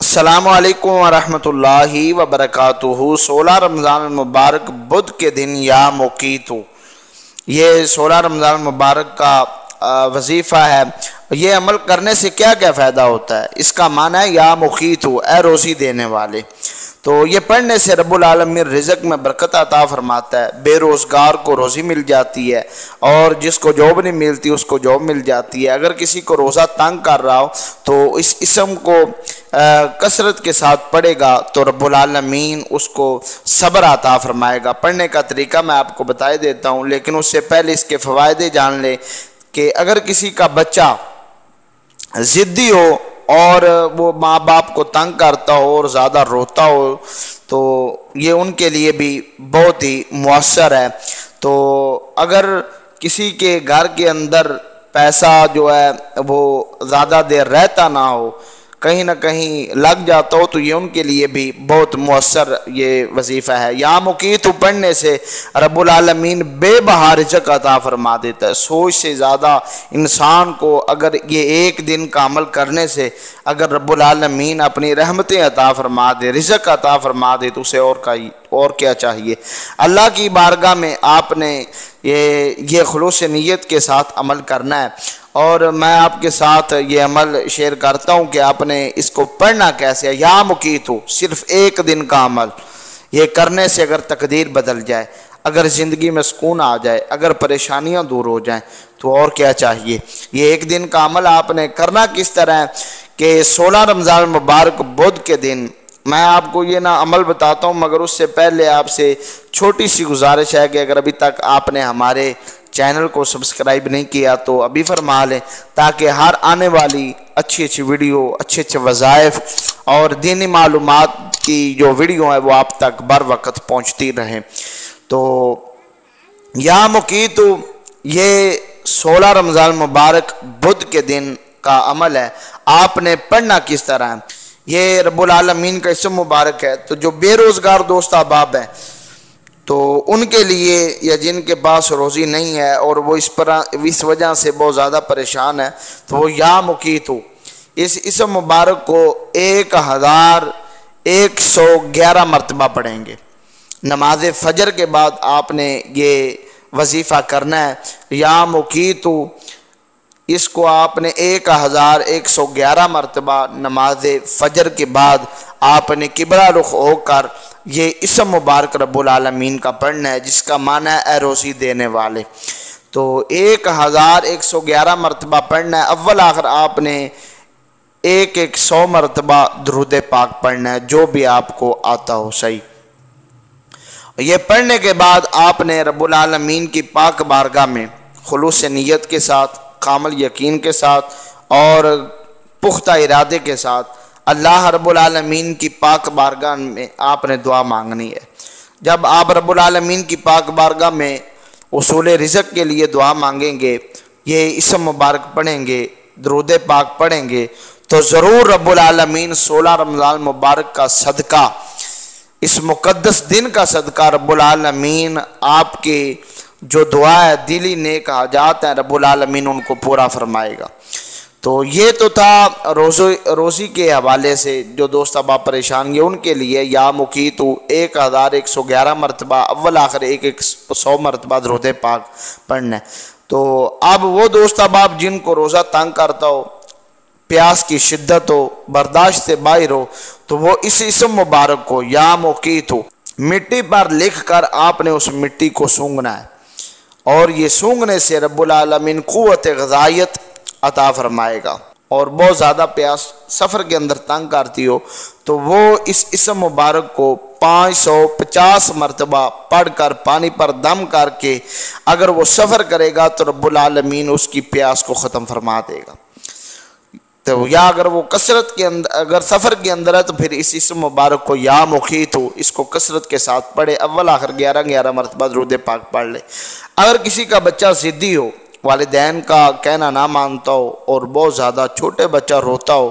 السلام علیکم ورحمۃ اللہ وبرکاتہ۔ 16 رمضان المبارک بدھ کے دن یا موقیتو، یہ 16 رمضان المبارک کا وظیفہ ہے۔ یہ عمل کرنے سے کیا کیا فائدہ ہوتا ہے؟ اس کا معنی ہے یا موقیتو، اے روزی دینے والے۔ تو یہ پڑھنے سے رب العالمین رزق میں برکت عطا فرماتا ہے، بے روزگار کو روزی مل جاتی ہے، اور جس کو جاب نہیں ملتی اس کو جاب مل جاتی ہے۔ اگر کسی کو روزہ تنگ کر رہا ہو تو اس اسم کو کثرت کے ساتھ پڑھے گا تو رب العالمین اس کو صبر عطا فرمائے گا۔ پڑھنے کا طریقہ میں آپ کو بتا دیتا ہوں، لیکن اس سے پہلے اس کے فوائد جان لیں کہ اگر کسی کا بچہ ضدی ہو اور وہ ماں باپ کو تنگ کرتا ہو اور زیادہ روتا ہو تو یہ ان کے لیے بھی بہت ہی مؤثر ہے۔ تو اگر کسی کے گھر کے اندر پیسہ جو ہے وہ زیادہ دیر رہتا نہ ہو، کہیں نہ کہیں لگ جاتا ہو، تو یہ ان کے لیے بھی بہت مؤثر یہ وظیفہ ہے۔ یا موقیتو پڑھنے سے رب العالمین بے بہا رزق عطا فرما دیتا ہے۔ سوچ سے زیادہ انسان کو اگر یہ ایک دن کا عمل کرنے سے اگر رب العالمین اپنی رحمتیں عطا فرما دے، رزق عطا فرما دے، تو اسے اور کیا چاہیے۔ اللہ کی بارگاہ میں آپ نے یہ خلوص نیت کے ساتھ عمل کرنا ہے، اور میں آپ کے ساتھ یہ عمل شیئر کرتا ہوں کہ آپ نے اس کو پڑھنا کیسے ہے۔ یا موقیتو، صرف ایک دن کا عمل، یہ کرنے سے اگر تقدیر بدل جائے، اگر زندگی میں سکون آ جائے، اگر پریشانیاں دور ہو جائیں تو اور کیا چاہیے۔ یہ ایک دن کا عمل آپ نے کرنا کس طرح ہے کہ 16 رمضان المبارک بدھ کے دن میں آپ کو یہ نہ عمل بتاتا ہوں، مگر اس سے پہلے آپ سے چھوٹی سی گزارش ہے کہ اگر ابھی تک آپ نے ہمارے چینل کو سبسکرائب نہیں کیا تو ابھی فرما لیں، تاکہ ہر آنے والی اچھی ویڈیو، اچھے وظائف اور دینی معلومات کی جو ویڈیو ہے وہ آپ تک بر وقت پہنچتی رہیں۔ تو یا موقیتو یہ 16 رمضان مبارک بدھ کے دن کا عمل ہے، آپ نے پڑھنا کس طرح ہے۔ یہ رب العالمین کا اسم مبارک ہے۔ تو جو بے روزگار دوست احباب ہیں تو ان کے لیے، یا جن کے پاس روزی نہیں ہے اور وہ اس وجہ سے بہت زیادہ پریشان ہے، تو وہ یا موقیتو اس اسم مبارک کو 1111 مرتبہ پڑھیں گے۔ نماز فجر کے بعد آپ نے یہ وظیفہ کرنا ہے۔ یا موقیتو اس کو آپ نے 1111 مرتبہ نماز فجر کے بعد آپ نے قبلہ رخ ہو کر یہ اسم مبارک رب العالمین کا پڑھنا ہے، جس کا معنی ہے اے روزی دینے والے۔ تو 1111 مرتبہ پڑھنا ہے۔ اول آخر آپ نے 100 مرتبہ درود پاک پڑھنا ہے، جو بھی آپ کو آتا ہو صحیح۔ یہ پڑھنے کے بعد آپ نے رب العالمین کی پاک بارگاہ میں خلوص نیت کے ساتھ، کامل یقین کے ساتھ اور پختہ ارادے کے ساتھ اللہ رب العالمین کی پاک بارگاہ میں آپ نے دعا مانگنی ہے۔ جب آپ رب العالمین کی پاک بارگاہ میں حصول رزق کے لیے دعا مانگیں گے، یہ اسم مبارک پڑھیں گے، درود پاک پڑھیں گے، تو ضرور رب العالمین 16 رمضان مبارک کا صدقہ، اس مقدس دن کا صدقہ رب العالمین آپ کے جو دعا ہے، دلی نیک حاجات ہیں، رب العالمین ان کو پورا فرمائے گا۔ تو یہ تو تھا روزی کے حوالے سے جو دوست احباب پریشان ہیں ان کے لیے یا موقیتو 1111 مرتبہ اول آخر 100 مرتبہ درود پاک پڑھنا ہے۔ تو اب وہ دوست احباب جن کو روزہ تنگ کرتا ہو، پیاس کی شدت ہو، برداشت سے باہر ہو، تو وہ اس اسم مبارک کو یا موقیتو مٹی پر لکھ کر آپ نے اس مٹی کو سونگنا ہے، اور یہ سونگنے سے رب العالمین قوت غذائیت عطا فرمائے گا۔ اور بہت زیادہ پیاس سفر کے اندر تنگ کرتی ہو تو وہ اس اسم مبارک کو 550 مرتبہ پڑھ کر پانی پر دم کر کے اگر وہ سفر کرے گا تو رب العالمین اس کی پیاس کو ختم فرما دے گا۔ تو یا اگر وہ کثرت کے اندر، اگر سفر کے اندر ہے تو پھر اس اسم مبارک کو یا موقیتو اس کو کثرت کے ساتھ پڑھے، اول آخر 1111 مرتبہ درود پاک پڑھ لے۔ اگر کسی کا بچہ ضدی ہو، والدین کا کہنا نہ مانتا ہو اور بہت زیادہ چھوٹے بچہ روتا ہو،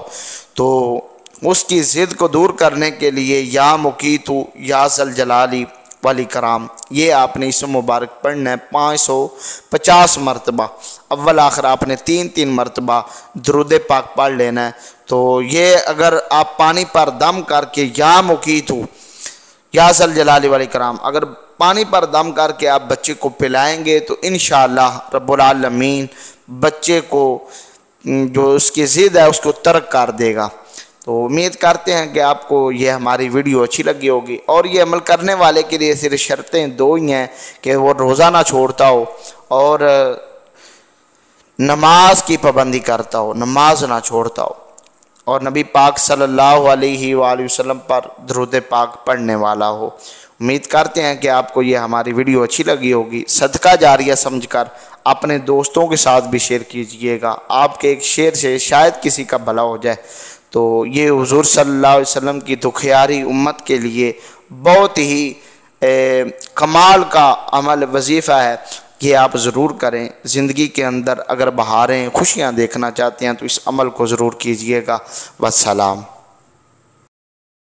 تو اس کی ضد کو دور کرنے کے لیے یا مقیتو یا ذل جلالی والاکرام، یہ آپ نے اسم مبارک پڑھنا ہے 550 مرتبہ، اول آخر آپ نے 3 مرتبہ درود پاک پڑھ لینا ہے۔ تو یہ اگر آپ پانی پر دم کر کے یا مقیتو یا ذل جلالی والاکرام اگر پانی پر دم کر کے آپ بچے کو پلائیں گے تو انشاءاللہ رب العالمین بچے کو جو اس کی ضد ہے اس کو ترک کر دے گا۔ تو امید کرتے ہیں کہ آپ کو یہ ہماری ویڈیو اچھی لگی ہوگی، اور یہ عمل کرنے والے کے لیے صرف شرطیں 2 ہی ہیں کہ وہ روزہ نہ چھوڑتا ہو اور نماز کی پابندی کرتا ہو، نماز نہ چھوڑتا ہو، اور نبی پاک صلی اللہ علیہ وآلہ وسلم پر درود پاک پڑھنے والا ہو۔ امید کرتے ہیں کہ آپ کو یہ ہماری ویڈیو اچھی لگی ہوگی۔ صدقہ جاریہ سمجھ کر اپنے دوستوں کے ساتھ بھی شیئر کیجئے گا، آپ کے ایک شیئر سے شاید کسی کا بھلا ہو جائے۔ تو یہ حضور صلی اللہ علیہ وسلم کی دکھیاری امت کے لیے بہت ہی کمال کا عمل وظیفہ ہے، یہ آپ ضرور کریں۔ زندگی کے اندر اگر بہاریں خوشیاں دیکھنا چاہتے ہیں تو اس عمل کو ضرور کیجئے گا۔ والسلام۔